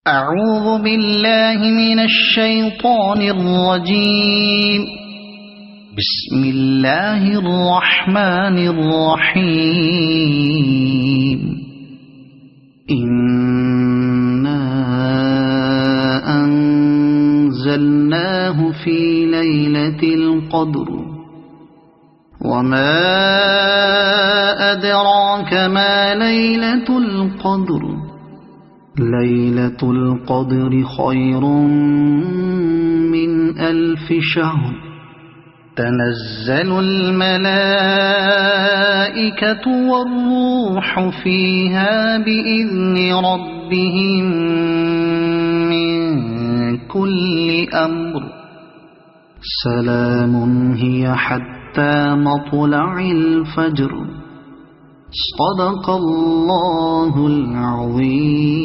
أعوذ بالله من الشيطان الرجيم. بسم الله الرحمن الرحيم. إنا أنزلناه في ليلة القدر وما أدراك ما ليلة القدر ليلة القدر خير من 1000 شهر تنزل الملائكة والروح فيها بإذن ربهم من كل أمر سلام هي حتى مطلع الفجر. صدق الله العظيم.